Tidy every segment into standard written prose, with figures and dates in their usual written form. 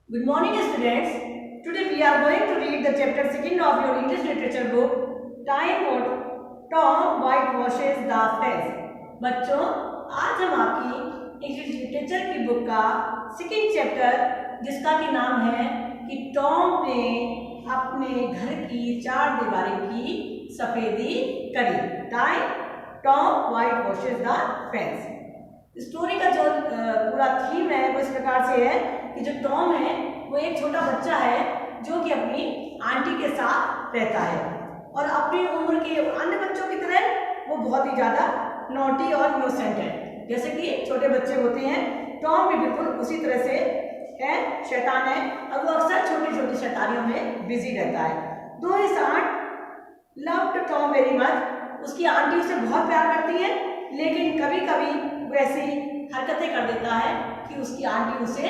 Good morning, students. Today we are going to read the chapter 2 of your English literature book, Time Out. Tom Whitewashes the Fence. बच्चों, आज हम आपकी English literature की book का second chapter जिसका कि नाम है कि टॉम ने अपने घर की चार दीवारी की सफेदी करी। Time Tom white washes the fence. Story का जो पूरा थीम है वो इस प्रकार से है कि जो टॉम है वो एक छोटा बच्चा है जो कि अपनी आंटी के साथ रहता है और अपनी उम्र के अन्य बच्चों की तरह वो बहुत ही ज़्यादा नॉटी और इनोसेंट है। जैसे कि छोटे बच्चे होते हैं, टॉम भी बिल्कुल उसी तरह से है, शैतान है और वो अक्सर छोटी छोटी शैतानियों में बिजी रहता है। दो इस aunt loved Tom very much. उसकी आंटी उसे बहुत प्यार करती है, लेकिन कभी कभी वो ऐसी हरकतें कर देता है कि उसकी आंटी उसे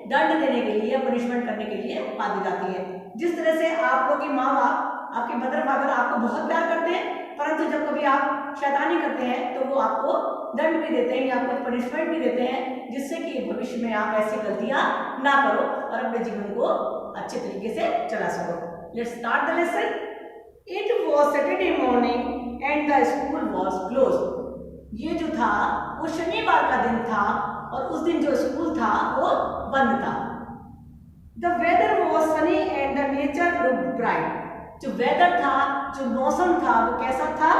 दंड देने के लिए, पनिशमेंट करने के लिए बांध जाती है। जिस तरह से आप लोग की माँ बाप, आपके मदर फादर आपको बहुत प्यार करते हैं, परंतु जब कभी आप शैतानी करते हैं तो वो आपको दंड भी देते हैं या आपको पनिशमेंट भी देते हैं, जिससे कि भविष्य में आप ऐसी गलतियां ना करो और अपने जीवन को अच्छे तरीके से चला सको। Let's start the lesson. It was Saturday morning and the school was closed. ये जो था वो शनिवार का दिन था और उस दिन जो स्कूल था वो बंद था। The weather was sunny and the nature looked bright. जो वेदर था, जो मौसम था वो कैसा था?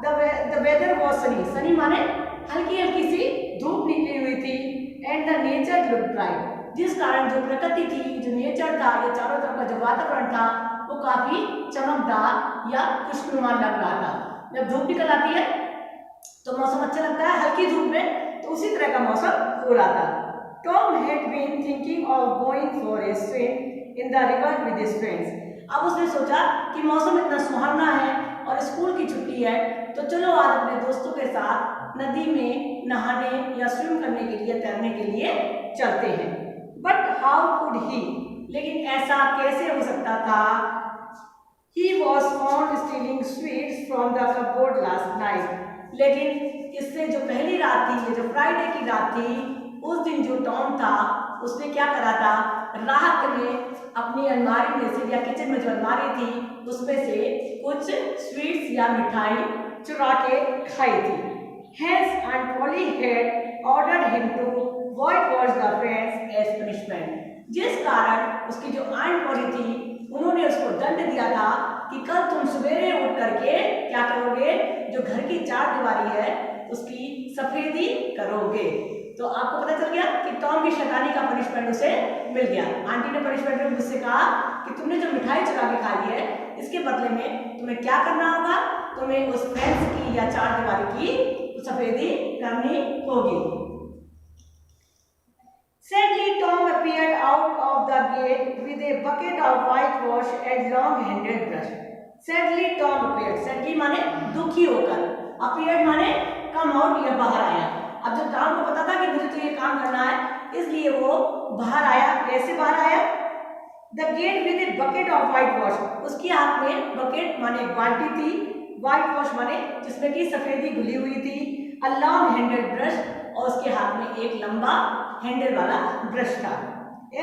The weather was sunny. Sunny माने हल्की हल्की सी धूप निकली हुई थी। And the nature looked bright, जिस कारण जो प्रकृति थी, जो नेचर था, ये चारों तरफ का जो वातावरण था वो काफी चमकदार या खुशनुमा लग रहा था। जब धूप निकल आती है तो मौसम अच्छा लगता है, हल्की धूप में, तो उसी तरह का मौसम हो रहा था। Tom had been thinking of going for a swim in the river with his friends. अब उसने सोचा कि मौसम इतना सुहावना है और स्कूल की छुट्टी है, तो चलो आज अपने दोस्तों के साथ नदी में नहाने या स्विम करने के लिए, तैरने के लिए चलते हैं। बट हाउ कुड ही, लेकिन ऐसा कैसे हो सकता था? He was found stealing sweets from the cupboard last night. लेकिन इससे जो पहली रात थी, ये जो फ्राइडे की रात थी, उस दिन जो टॉम था उसने क्या करा था? रात में अपनी अलमारी में से या किचन में जो अलमारी थी उसमें से कुछ स्वीट्स या मिठाई चुरा के खाई थी। Hence Aunt Polly had ordered him to whitewash the fence as punishment. जिस कारण उसकी जो आंट पॉली थी उन्होंने उसको दंड दिया था कि कल तुम सवेरे उठ करके क्या करोगे? जो घर की चार दीवारी है उसकी सफेदी करोगे। तो आपको पता चल गया कि टॉम की शैतानी का पनिशमेंट उसे मिल गया। आंटी ने पनिशमेंट में मुझसे कहा कि तुमने जो मिठाई चुरा के खाई है, इसके बदले में तुम्हें क्या करना होगा? तुम्हें उस फेंस की या चार दीवारी की सफेदी करनी होगी। Sadly, Tom appeared out of the gate with a bucket of whitewash and long-handled brush. Sadly, Tom appeared. Sadly माने दुखी होकर, appeared माने come out या बाहर आया। अब जब टॉम को पता था कि मुझे तो ये काम करना है, इसलिए वो बाहर आया। कैसे बाहर आया? The gate with a bucket of whitewash. उसके हाथ में बकेट माने एक बाल्टी थी, whitewash माने जिसमें की सफेदी घुली हुई थी, a long-handled brush और उसके हाथ में एक लंबा हैंडल वाला ब्रश था।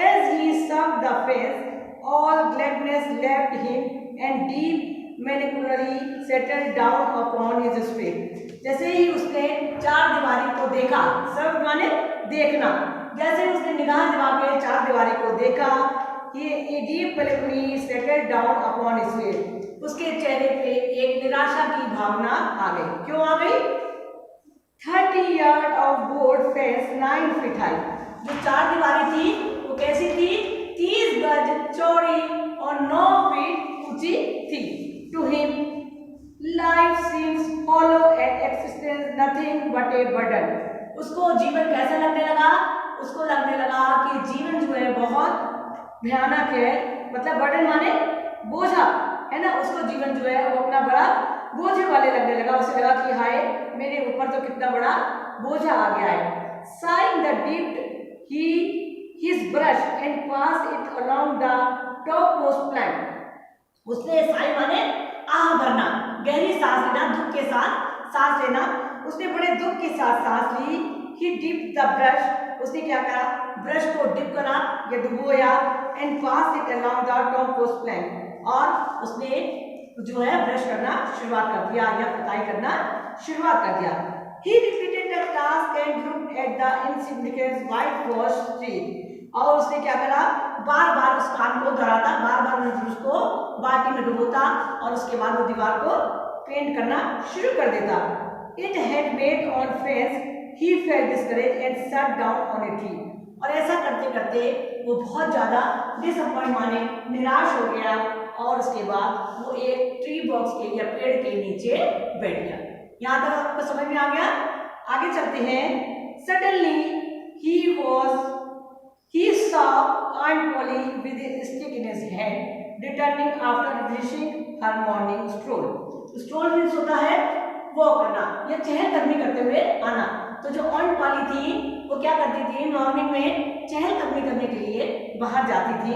As he struck the fence, all gladness left him and deep melancholy settled down upon his face. जैसे ही उसने चार दीवारी को देखा, सब माने देखना, जैसे ही उसने निगाह जमा के चार दीवारी को देखा, ये deep melancholy settled down upon his face. उसके चेहरे पे एक निराशा की भावना आ गई। क्यों आ गई? 30 yards of board fence 9 feet high. जो चार दीवारी थी वो कैसी थी? 30 गज चौड़ी और 9 फीट ऊंची थी। To him, life seems hollow and existence nothing but a burden. उसको जीवन कैसा लगने लगा? उसको लगने लगा कि जीवन जो है बहुत भयानक है, मतलब बर्डन माने बोझा है ना। उसको जीवन जो है वो अपना बड़ा बोझे वाले लगने लगा। उसे लगा कि हाय, मेरे ऊपर तो कितना बड़ा बोझा आ गया है। Sighing the dipped he his brush and passed it along the topmost plank. उसने साई माने आह भरना, गहरी सांस लेना, दुख के साथ सांस लेना। उसने बड़े दुख के साथ सांस ली। He dipped the brush. उसने क्या करा? ब्रश को डिप करा या डुबोया and pass it along the top post plank, और उसने जो है ब्रश करना शुरुआत कर दिया या पुताई करना शुरुआत कर दिया। He repeated the task and looked at the insignificant whitewashed tree, और उसने क्या करा, बार बार उस काम को दोहराता, बार बार उसको बाल्टी में डुबोता और उसके बाद वो दीवार को पेंट करना शुरू कर देता। It had made on friends, he felt discouraged and sat down on a tree, और ऐसा करते करते वो बहुत ज्यादा डिसअपॉइंट माने निराश हो गया और उसके बाद वो एक ट्री बॉक्स के या पेड़ के नीचे बैठ गया। यहाँ तक आपको समझ में आ गया? आगे चलते हैं। Suddenly he saw Aunt Polly with a stick in his hand, returning after finishing her morning stroll. Stroll means होता है वॉक करना या चहलकदमी करते हुए आना। तो जो ऑन्ट पॉली थी वो क्या करती थी, मॉर्निंग में चहलकदमी करने के लिए बाहर जाती थी।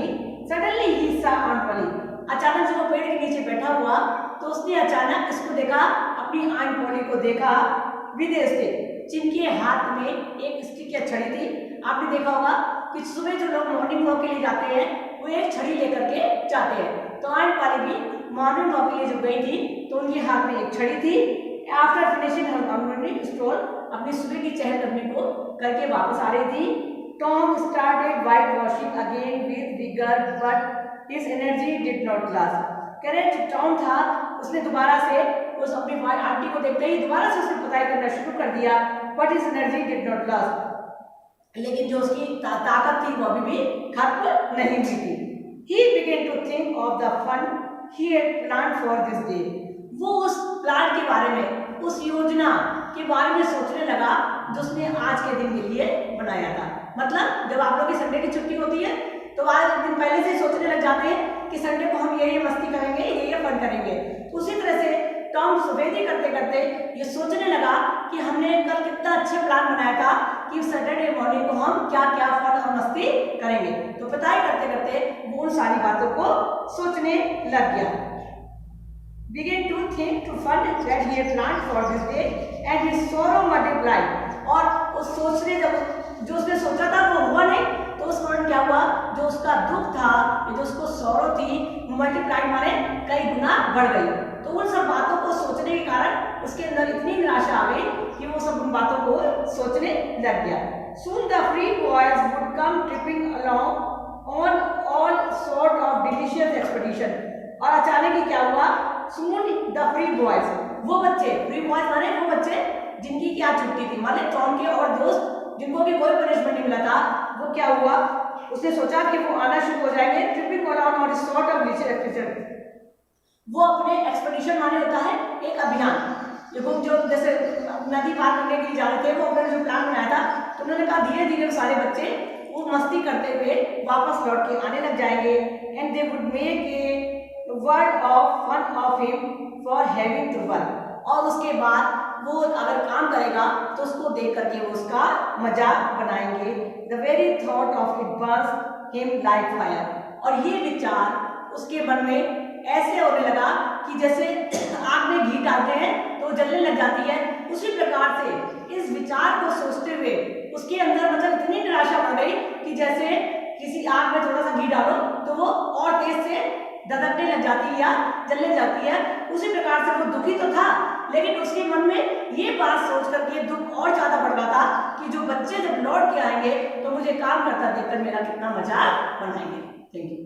Suddenly he saw Aunt Polly, अचानक से वो पेड़ के नीचे बैठा हुआ तो उसने अचानक इसको देखा, अपनी आंट पॉली को देखा विद ए स्टिक, जिनके हाथ में एक स्टिक या छड़ी थी। आपने देखा होगा कि सुबह जो लोग मॉर्निंग वॉक के लिए जाते हैं वो एक छड़ी लेकर के जाते हैं, तो आंट पॉली भी मॉर्निंग वॉक के लिए जो गई थी तो उनके हाथ में एक छड़ी थी। आफ्टर फिनिशिंग हर मॉर्निंग स्ट्रोल, अपनी सुबह की चहलकदमी को करके वापस आ रही थी। Tom started white washing again with vigour but his energy did not last. कह रहे जो टॉम था उसने दोबारा से उस अपनी आंटी को देखते ही दोबारा से उसने पुताई करना शुरू कर दिया, but his energy did not last, लेकिन जो उसकी ताकत थी वो अभी भी खत्म नहीं हुई थी। He began to think of the fun he had planned for this day. वो उस प्लान के बारे में, उस योजना के बारे में सोचने लगा जो उसने आज के दिन के लिए बनाया था। मतलब जब आप लोग की संडे की छुट्टी होती है तो आज एक दिन पहले से सोचने लग जाते हैं कि संडे को हम ये मस्ती करेंगे, ये फन करेंगे। तो उसी तरह से टॉम सुबह करते करते ये सोचने लगा कि हमने कल कितना अच्छा प्लान बनाया था कि सैटरडे मॉर्निंग को हम क्या क्या फन और मस्ती करेंगे। तो पताई करते करते वो उन सारी बातों को सोचने लग गया। Began to think to fun that he had planned for this day and his sorrow multiplied, और उस सोचने जब जो उसने सोचा था वो हुआ नहीं तो उस कारण क्या हुआ, जो उसका दुख था, जो उसको सौरो थी, मल्टीप्लाइड माने कई गुना बढ़ गई। तो उन सब बातों को सोचने के कारण उसके अंदर इतनी निराशा आ गई कि वो सब उन बातों को सोचने लग गया। Soon the three boys would come tripping along on all sort of delicious expedition, और अचानक ही क्या हुआ, Soon the three boys, वो बच्चे, three boys माने वो बच्चे जिनकी क्या छुट्टी थी, माने टॉम के और दोस्त जिनको भी कोई पनिशमेंट नहीं मिला था, वो क्या हुआ, उसने सोचा कि वो आना शुरू हो जाएंगे। ट्रिपिंग अराउंड और सॉर्ट ऑफ एक्सपेडिशन, वो अपने एक्सपेडिशन माने होता है एक अभियान, देखो जो जैसे नदी पार करने के लिए जा रहे थे वो अपने जो प्लान बनाया था तो उन्होंने कहा धीरे धीरे सारे बच्चे वो मस्ती करते हुए वापस लौट के आने लग जाएंगे। And they would make a word of fun of him for having to work, और उसके बाद वो अगर काम करेगा तो उसको देख करके वो उसका मजाक बनाएंगे। The very thought of it Burns him like fire, और ये विचार उसके मन में ऐसे होने लगा कि जैसे आग में घी डालते हैं तो जलने लग जाती है, उसी प्रकार से इस विचार को सोचते हुए उसके अंदर मतलब इतनी निराशा बढ़ गई कि जैसे किसी आग में थोड़ा सा घी डालो तो वो और तेज से ददकने लग जाती है या जलने जाती है। उसी प्रकार से वो दुखी तो था लेकिन उसके मन में ये बात सोच करके दुख और ज्यादा बढ़ रहा था कि जो बच्चे जब लौट के आएंगे तो मुझे काम करता देखकर मेरा कितना मजाक बनाएंगे। Thank you.